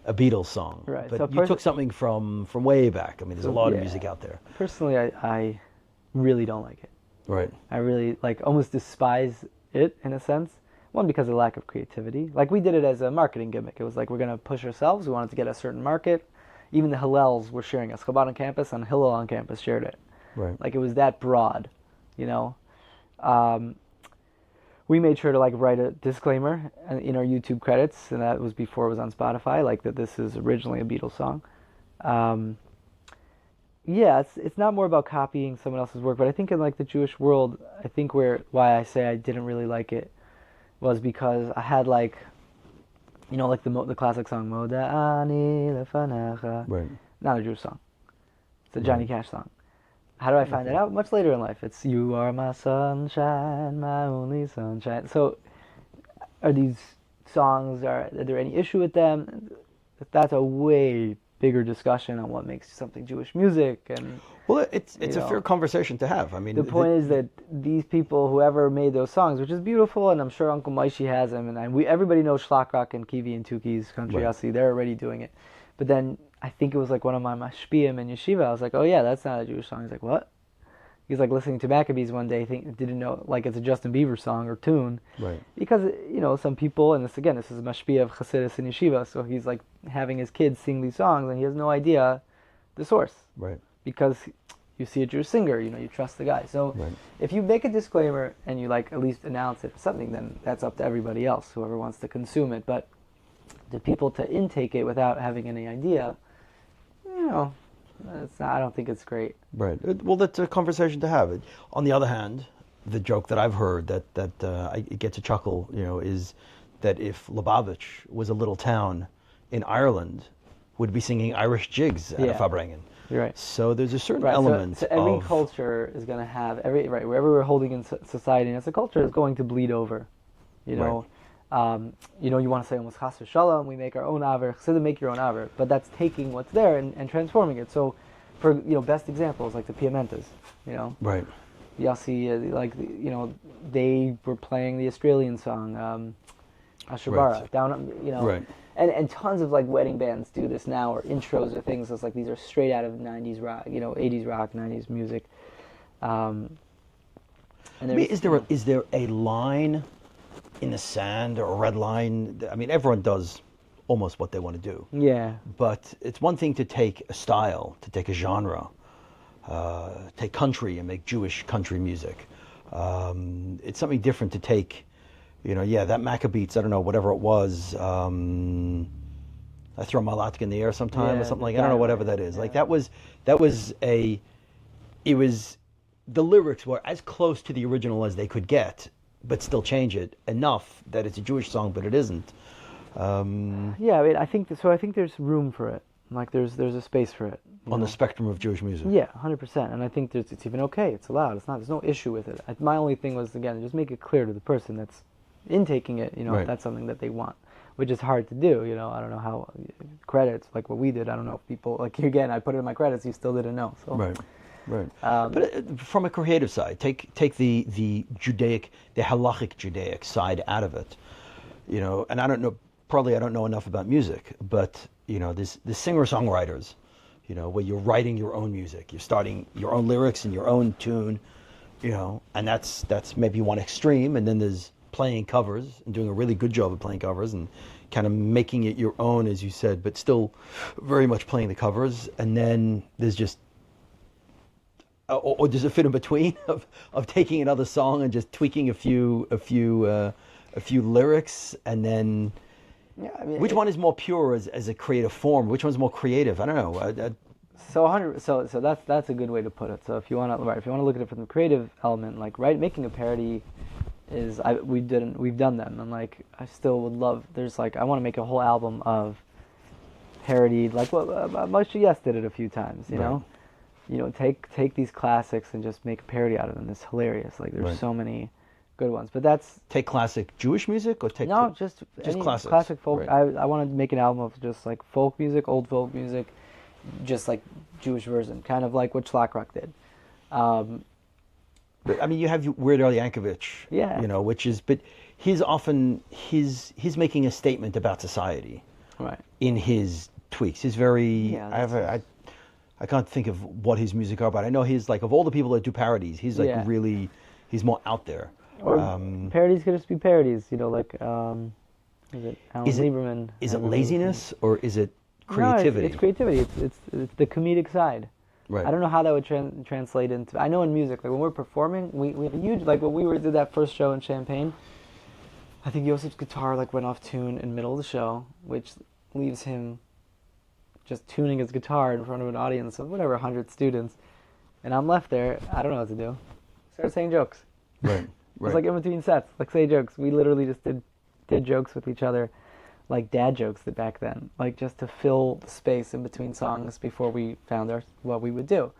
Beatles song. Right. But So you took something from way back. I mean, there's a lot of music out there. Personally, I really don't like it. Right. I really almost despise it in a sense. One, because of the lack of creativity. Like, we did it as a marketing gimmick. It was like, we're going to push ourselves. We wanted to get a certain market. Even the Hillels were sharing us. Chabad on campus and Hillel on campus shared it. Right. Like, it was that broad, you know. We made sure to write a disclaimer in our YouTube credits, and that was before it was on Spotify, like that this is originally a Beatles song. Yeah, it's not more about copying someone else's work, but I think in the Jewish world, I think why I say I didn't really like it was because I had the classic song Moda Ani Lefanecha. Right. Not a Jewish song. It's a Johnny Cash song. How do I find that out? Much later in life. It's "You are my sunshine, my only sunshine." So, are these songs? Are there any issue with them? That's a way bigger discussion on what makes something Jewish music. And well, it's a fair conversation to have. I mean, the point is that these people, whoever made those songs, which is beautiful, and I'm sure Uncle Moishy has them, and everybody knows Shlak Rock and Kiwi and Tuki's Country Yossi. They're already doing it. But then I think it was one of my mashpiyim in yeshiva. I was like, oh yeah, that's not a Jewish song. He's like, what? He's listening to Maccabees one day, didn't know it's a Justin Bieber song or tune. Right. Because some people, and this is a mashpiyah of Chassidus and yeshiva, so he's having his kids sing these songs, and he has no idea the source. Right. Because you see a Jewish singer, you trust the guy. So if you make a disclaimer and you at least announce it for something, then that's up to everybody else, whoever wants to consume it. But the people to intake it without having any idea, I don't think it's great. Right. Well, that's a conversation to have. On the other hand, the joke that I've heard that I get to chuckle, is that if Lubavitch was a little town in Ireland, would be singing Irish jigs at a Fabrengen. You're right. So there's a certain element. So every culture is going to have wherever we're holding in society, and as a culture is going to bleed over. You want to say almost chas v'shalom, we make our own aver. Chassidim make your own aver, but that's taking what's there and transforming it. So, for best examples like the Piamentas, Right. Yossi, they were playing the Australian song, Ashabara, down, Right. And tons of wedding bands do this now, or intros or things. It's these are straight out of 90s rock, 80s rock, 90s music. And is there a line in the sand or a red line? I mean, everyone does almost what they want to do. Yeah. But it's one thing to take a style, to take a genre, take country and make Jewish country music. It's something different to take, that Maccabees, I don't know, whatever it was. I throw my latke in the air sometime or something like that. I don't know, whatever that is. Yeah. The lyrics were as close to the original as they could get, but still change it enough that it's a Jewish song, but it isn't. I think there's room for it. There's a space for it on the spectrum of Jewish music. Yeah, 100%. And I think it's even okay. It's allowed. There's no issue with it. My only thing was, again, just make it clear to the person that's intaking it. If that's something that they want, which is hard to do. I don't know how credits like what we did. I don't know if people again. I put it in my credits. You still didn't know. So. Right. But from a creative side, take the Judaic, the halachic Judaic side out of it, and I don't know, probably I don't know enough about music, but there's the singer-songwriters, where you're writing your own music, you're starting your own lyrics and your own tune, and that's maybe one extreme, and then there's playing covers and doing a really good job of playing covers and kind of making it your own, as you said, but still very much playing the covers, and then there's just or does it fit in between of taking another song and just tweaking a few lyrics, and then which one is more pure as a creative form? Which one's more creative? I don't know. So 100. So that's a good way to put it. So if you want to look at it from the creative element, like making a parody is we've done them, and like I still would love. There's like I want to make a whole album of parodied, like what Moshe Yes did it a few times. You know, take these classics and just make a parody out of them. It's hilarious. Like there's so many good ones, but that's take classic Jewish music or take just any classics. Classic folk. Right. I want to make an album of just like folk music, old folk music, just like Jewish version, kind of like what Schlagrock did. But, I mean, you have Weird Al Yankovic, Yeah. you know, but he's making a statement about society, Right. in his tweaks. He's very. Yeah, I can't think of what his music are, but I know he's like, of all the people that do parodies, he's like really, he's more out there. Or parodies could just be parodies, you know, like is it Alan Lieberman? Is it laziness or is it creativity? No, it's creativity. It's the comedic side. Right. I don't know how that would translate into. I know in music, like when we're performing, we have a huge, like when we did that first show in Champaign, I think Yosef's guitar like went off tune in the middle of the show, which leaves him just tuning his guitar in front of an audience of whatever 100 students, and I'm left there. I don't know what to do. Start saying jokes. Right. It's like in between sets, like say jokes. We literally just did jokes with each other, like dad jokes back then, like just to fill the space in between songs before we found what we would do.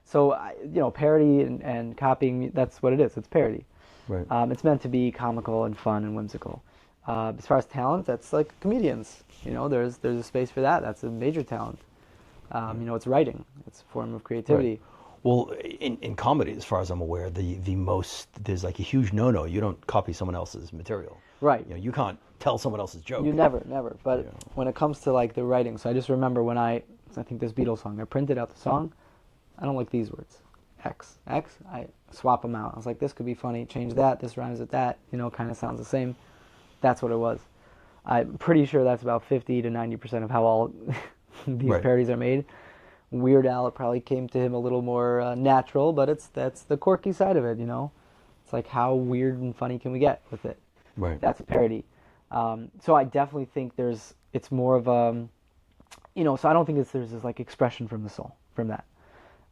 So you know, parody and copying, that's what it is. It's parody. Right. It's meant to be comical and fun and whimsical. As far as talent, that's like comedians. You know, there's a space for that. That's a major talent. You know, it's writing. It's a form of creativity. Right. Well, in comedy, as far as I'm aware, there's like a huge no-no. You don't copy someone else's material. Right. You know, you can't tell someone else's joke. You never. But when it comes to like the writing, so I just remember when I think this Beatles song, I printed out the song. I don't like these words. X. I swap them out. I was like, this could be funny. Change that. This rhymes with that. You know, kind of sounds the same. That's what it was. I'm pretty sure that's about 50 to 90% of how all these parodies are made. Weird Al, it probably came to him a little more natural, but that's the quirky side of it, you know? It's like, how weird and funny can we get with it? Right. That's a parody. So I definitely think it's more of a, you know, so I don't think there's this like expression from the soul from that.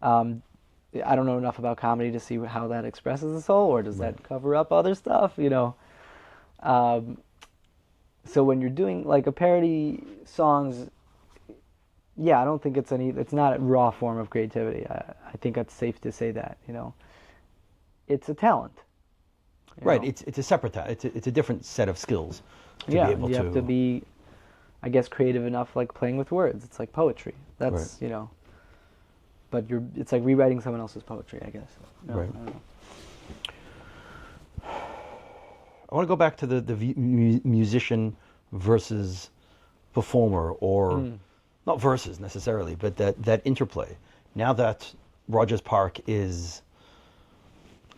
I don't know enough about comedy to see how that expresses the soul, or does that cover up other stuff, you know? So when you're doing like a parody songs, I don't think it's not a raw form of creativity. I think it's safe to say that, you know. It's a talent. Right. know? It's a separate talent. It's a different set of skills to be able you have to be, I guess, creative enough, like playing with words. It's like poetry. That's, you know, but it's like rewriting someone else's poetry, I guess. No, right. I don't know. I want to go back to the musician versus performer, or not versus necessarily, but that interplay. Now that Rogers Park is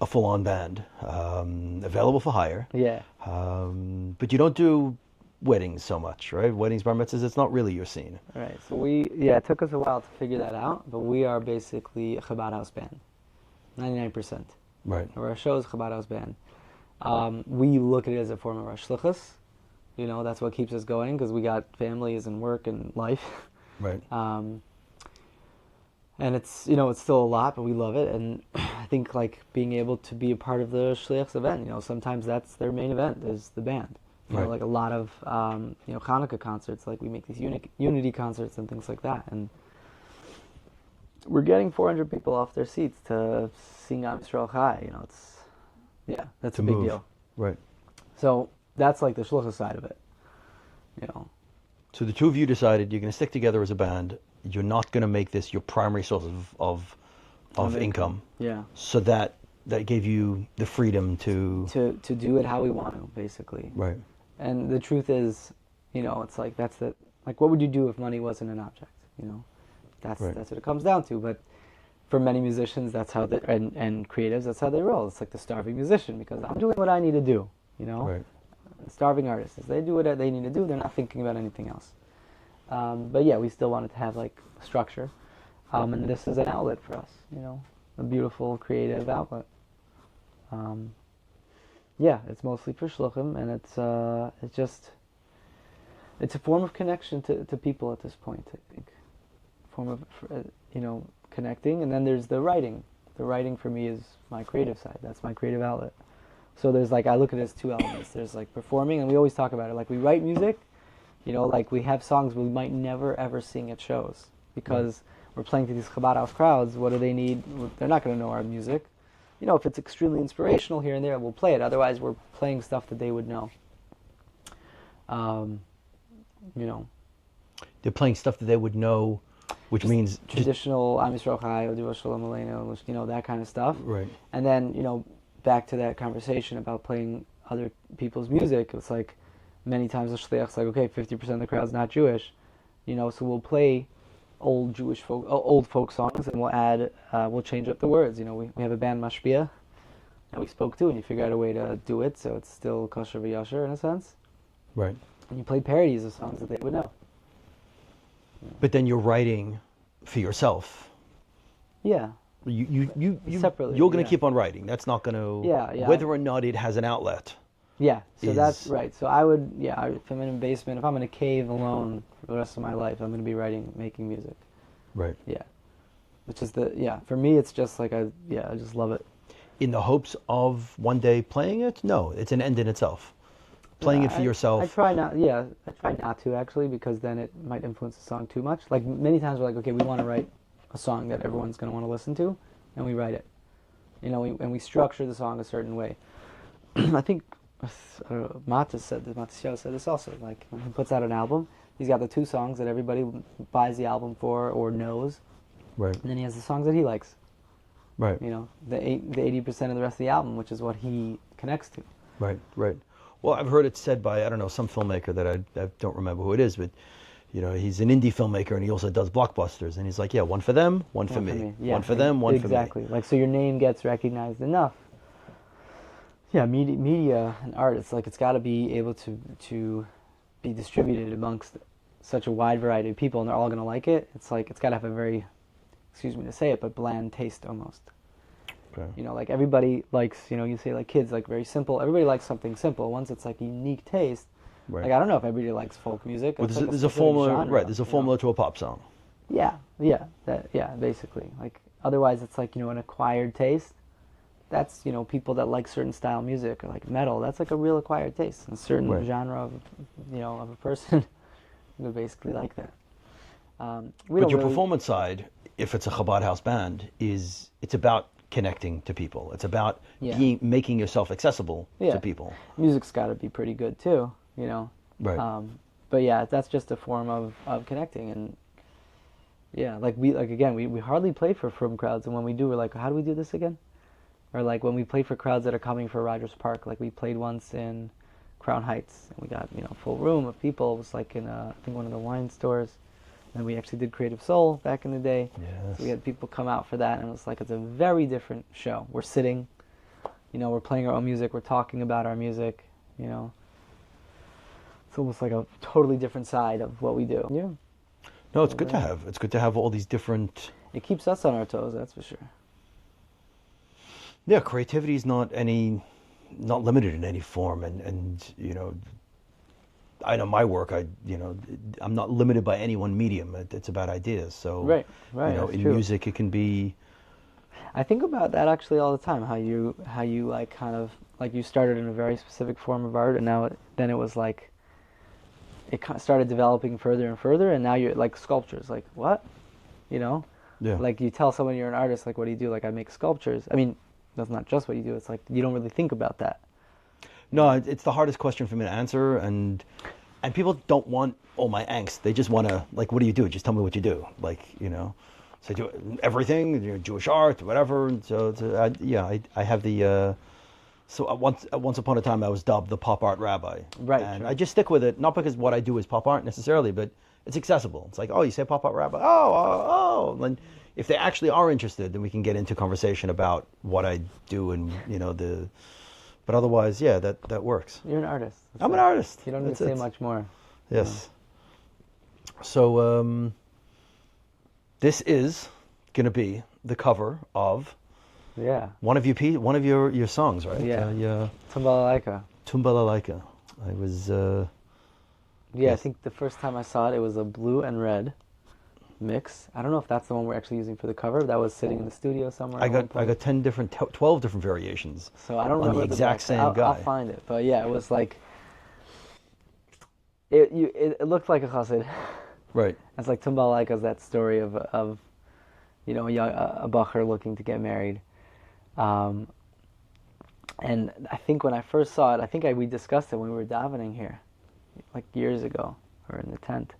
a full-on band, available for hire. Yeah. But you don't do weddings so much, right? Weddings, bar mitzvahs, it's not really your scene. Right. So it took us a while to figure that out, but we are basically a Chabad house band. 99%. Right. Our show is Chabad house band. We look at it as a form of our shlichus. You know, that's what keeps us going, because we got families and work and life. Right. And it's, you know, it's still a lot, but we love it. And I think like being able to be a part of the shlichus event, you know, sometimes that's their main event is the band. You know, like a lot of, you know, Hanukkah concerts, like we make these unity concerts and things like that. And we're getting 400 people off their seats to sing Am Yisrael Chai. You know, that's a big deal. Right. So that's like the shlichus side of it, you know. So the two of you decided you're going to stick together as a band. You're not going to make this your primary source of income. Yeah. So that gave you the freedom to do it how we want to, basically. Right. And the truth is, you know, it's like what would you do if money wasn't an object? You know, that's what it comes down to. But for many musicians, that's how and creatives, that's how they roll. It's like the starving musician, because I'm doing what I need to do. You know. Right. Starving artists, they do what they need to do. They're not thinking about anything else. But yeah, we still wanted to have like structure, and this is an outlet for us. You know, a beautiful creative outlet. Yeah, it's mostly for shluchim, and it's a form of connection to people at this point. I think, form of, connecting. And then there's the writing. The writing for me is my creative side. That's my creative outlet. So there's I look at it as two elements. There's performing, and we always talk about it. We write music, we have songs we might never ever sing at shows because we're playing to these Chabad house crowds. What do they need? They're not going to know our music. If it's extremely inspirational here and there, we'll play it. Otherwise, we're playing stuff that they would know. They're playing stuff that they would know, which means traditional Am Yisrael Chai, Odiva Shalom Aleinu, that kind of stuff. Right. And then, back to that conversation about playing other people's music, it's many times the shliach's okay, 50% of the crowd's not Jewish, so we'll play old folk songs, and we'll add, we'll change up the words. We have a band Mashpia that we spoke to, and you figure out a way to do it so it's still kosher v'yasher in a sense. Right. And you play parodies of songs that they would know. But then you're writing for yourself. Yeah. You separately. You're going to keep on writing. That's not going to. Whether or not it has an outlet. Yeah. So that's right. So I would. Yeah. If I'm in a basement, if I'm in a cave alone for the rest of my life, I'm going to be making music. Right. Yeah. Which is for me, it's just I just love it. In the hopes of one day playing it? No, it's an end in itself. Playing it for yourself. I try not. Yeah, I try not to actually, because then it might influence the song too much. Many times we're okay, we want to write a song that everyone's going to want to listen to, and we write it. And we structure the song a certain way. I think Matas said this also. When he puts out an album, he's got the two songs that everybody buys the album for or knows. Right. And then he has the songs that he likes. Right. The 80% of the rest of the album, which is what he connects to. Right. Right. Well, I've heard it said by, I don't know, some filmmaker that I don't remember who it is, but, he's an indie filmmaker and he also does blockbusters. And he's one for them, one for me. Yeah, one for them, one for me. Exactly. So your name gets recognized enough. Yeah, media and art, it's got to be able to be distributed amongst such a wide variety of people, and they're all going to like it. It's it's got to have a very, excuse me to say it, but bland taste almost. Okay. Everybody likes, you say kids very simple. Everybody likes something simple. Once it's unique taste, right. I don't know if everybody likes folk music. Well, there's a formula, genre, right? There's a formula to a pop song. Yeah, basically. Otherwise, it's an acquired taste. That's people that like certain style music or metal. That's a real acquired taste. And a certain genre of of a person would basically like that. But your performance side, if it's a Chabad house band, it's about connecting to people. It's about making yourself accessible to people. Music's got to be pretty good too, Right. But that's just a form of connecting. And we hardly play for frum crowds, and when we do, we're how do we do this again? Or when we play for crowds that are coming for Rogers Park, we played once in Crown Heights, and we got full room of people. It was in I think one of the wine stores. And we actually did Creative Soul back in the day. Yes. So we had people come out for that, and it was it's a very different show. We're sitting, we're playing our own music, we're talking about our music, It's almost a totally different side of what we do. Yeah. No, it's good to have. It's good to have all these different... It keeps us on our toes, that's for sure. Yeah, creativity is not limited in any form, and I know my work. I'm not limited by any one medium. It's about ideas. So right. In true. Music, it can be. I think about that actually all the time. How you kind of you started in a very specific form of art, and then it was it started developing further and further, and now you're sculptures. What, Yeah. You tell someone you're an artist. What do you do? I make sculptures. I mean, that's not just what you do. It's you don't really think about that. No, it's the hardest question for me to answer, and people don't want all my angst. They just want to what do you do? Just tell me what you do. So I do everything, Jewish art, whatever. And so I have the. So once upon a time, I was dubbed the pop art rabbi. Right. And I just stick with it, not because what I do is pop art necessarily, but it's accessible. It's you say pop art rabbi. Oh. And if they actually are interested, then we can get into conversation about what I do and the. But otherwise, that works. You're an artist. I'm an artist. You don't need to say much more. Yes. So this is going to be the cover of one of your songs, right? Yeah. Tumbalalaika. Tumbalalaika. I was. I think the first time I saw it, it was a blue and red. mix. I don't know if that's the one we're actually using for the cover. That was sitting in the studio somewhere. I got 10 different, 12 different variations. So I don't on remember the exact same guy. I'll find it. But yeah, it was like it looked like a chassid. Right. It's like Tumbal Laika's that story of a bacher looking to get married. And I think when I first saw it, we discussed it when we were davening here, like years ago, or in the tent.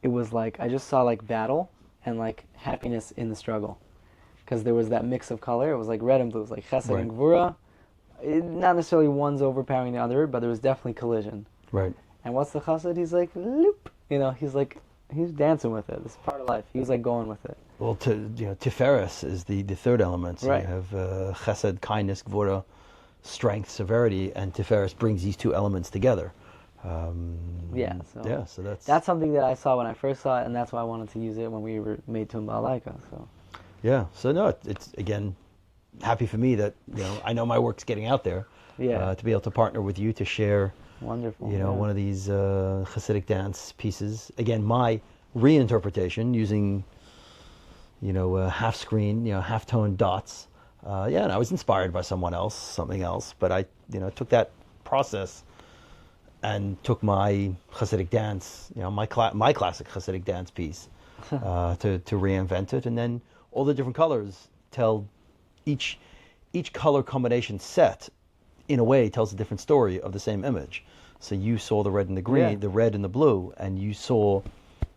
It was like, I just saw like battle and like happiness in the struggle. Because there was that mix of color. It was like red and blue. It was like chesed and gvura. Not necessarily one's overpowering the other, but there was definitely collision. Right. And what's the chesed? He's like, loop. He's dancing with it. This is part of life. He was like going with it. Well, Tiferes is the third element. So right. You have chesed, kindness, gvura, strength, severity, and Tiferes brings these two elements together. So that's something that I saw when I first saw it, and that's why I wanted to use it when we were made Tumbal Laika. So. Yeah. So no, it's again, happy for me that I know my work's getting out there. Yeah. To be able to partner with you to share. Wonderful. One of these Hasidic dance pieces. Again, my reinterpretation using, half screen, half-tone dots. And I was inspired by something else, but I, took that process and took my Hasidic dance, my classic Hasidic dance piece, to reinvent it, and then all the different colors tell each color combination set. In a way, tells a different story of the same image. So you saw the red and the green, the red and the blue, and you saw,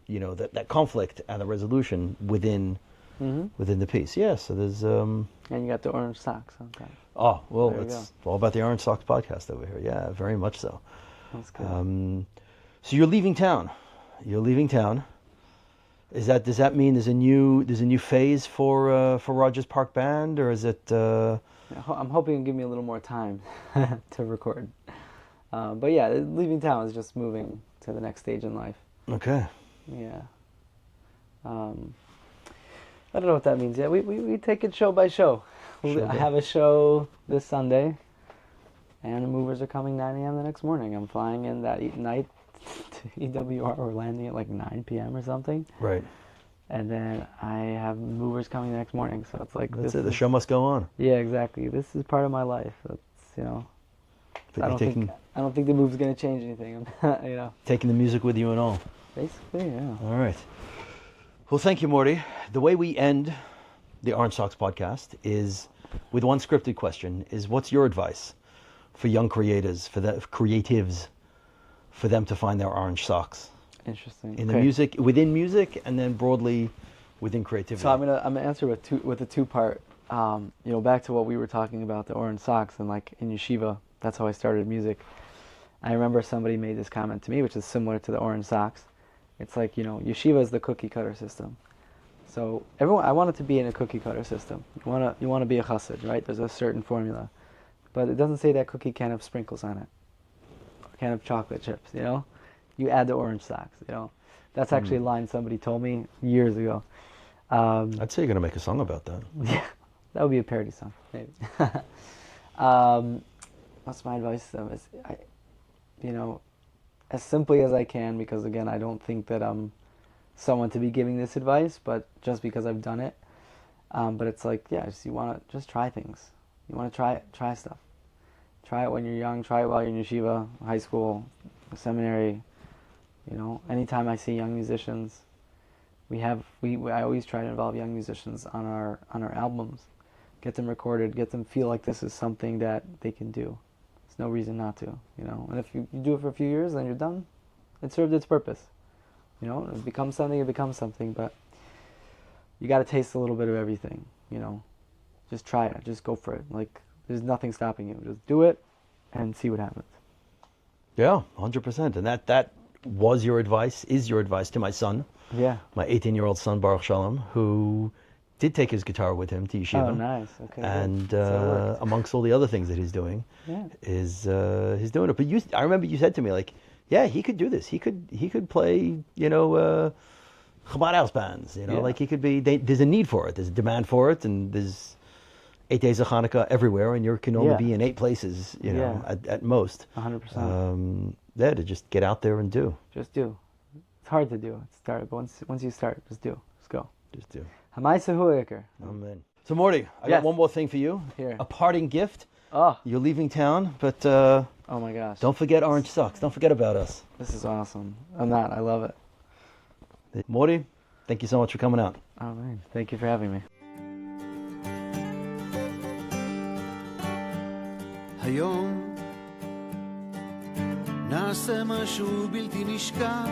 that conflict and the resolution within the piece. Yeah. So there's. And you got the orange socks. Okay. Oh well, it's all about the Orange Socks podcast over here. Yeah, very much so. That's good. So you're leaving town. Does that mean there's a new phase for Rogers Park Band, or is it? I'm hoping you give me a little more time to record. But yeah, leaving town is just moving to the next stage in life. Okay. Yeah. I don't know what that means yet. We take it show by show. I have a show this Sunday, and the movers are coming 9 a.m. the next morning. I'm flying in that night to EWR. We're landing at like 9 p.m. or something. Right. And then I have movers coming the next morning, so it's like that's it. The show must go on. Yeah, exactly. This is part of my life. That's But I don't think the move's gonna change anything. Taking the music with you and all. Basically, yeah. All right. Well, thank you, Mordy. The way we end the Orange Socks podcast is with one scripted question: what's your advice for young creatives, for them to find their orange socks? Interesting. In the music, within music, and then broadly within creativity. So I'm gonna answer with a two-part. Back to what we were talking about, the orange socks, and like in yeshiva, that's how I started music. I remember somebody made this comment to me, which is similar to the orange socks. It's like, yeshiva is the cookie cutter system. So I want it to be in a cookie cutter system. You wanna be a chassid, right? There's a certain formula, but it doesn't say that cookie can't have sprinkles on it, or can't have chocolate chips. You add the orange socks. That's actually a line somebody told me years ago. I'd say you're gonna make a song about that. Yeah, that would be a parody song, maybe. What's my advice to them? As simply as I can, because again, I don't think that I'm someone to be giving this advice, but just because I've done it. But it's like, you want to just try things. You want to try stuff. Try it when you're young. Try it while you're in yeshiva, high school, seminary. Anytime I see young musicians, I always try to involve young musicians on our albums, get them recorded, get them feel like this is something that they can do. There's no reason not to, And if you do it for a few years, then you're done. It served its purpose. It becomes something, but you got to taste a little bit of everything, Just try it. Just go for it. Like, there's nothing stopping you. Just do it and see what happens. Yeah, 100%. And that was your advice, is your advice to my son. Yeah. My 18-year-old son, Baruch Shalom, who did take his guitar with him to yeshiva. Oh, nice. Okay. And amongst all the other things that he's doing, is he's doing it. But I remember you said to me, like, yeah, he could do this. He could play, Chabad house bands. Like he could be. There's a need for it. There's a demand for it, and there's 8 days of Hanukkah everywhere, and you can only be in 8 places, at most. 100%. To just get out there and do. Just do. It's hard to do. It's hard, but once you start, just do. Just go. Just do. Hamaisa huiker. Amen. So Mordy, I Yes. got one more thing for you. Here. A parting gift. Oh. You're leaving town, but Oh my gosh. don't forget orange socks. Don't forget about us. This is awesome. I'm not. I love it. Mordy, thank you so much for coming out. Oh man, thank you for having me. היום נעשה משהו בלתי נשכח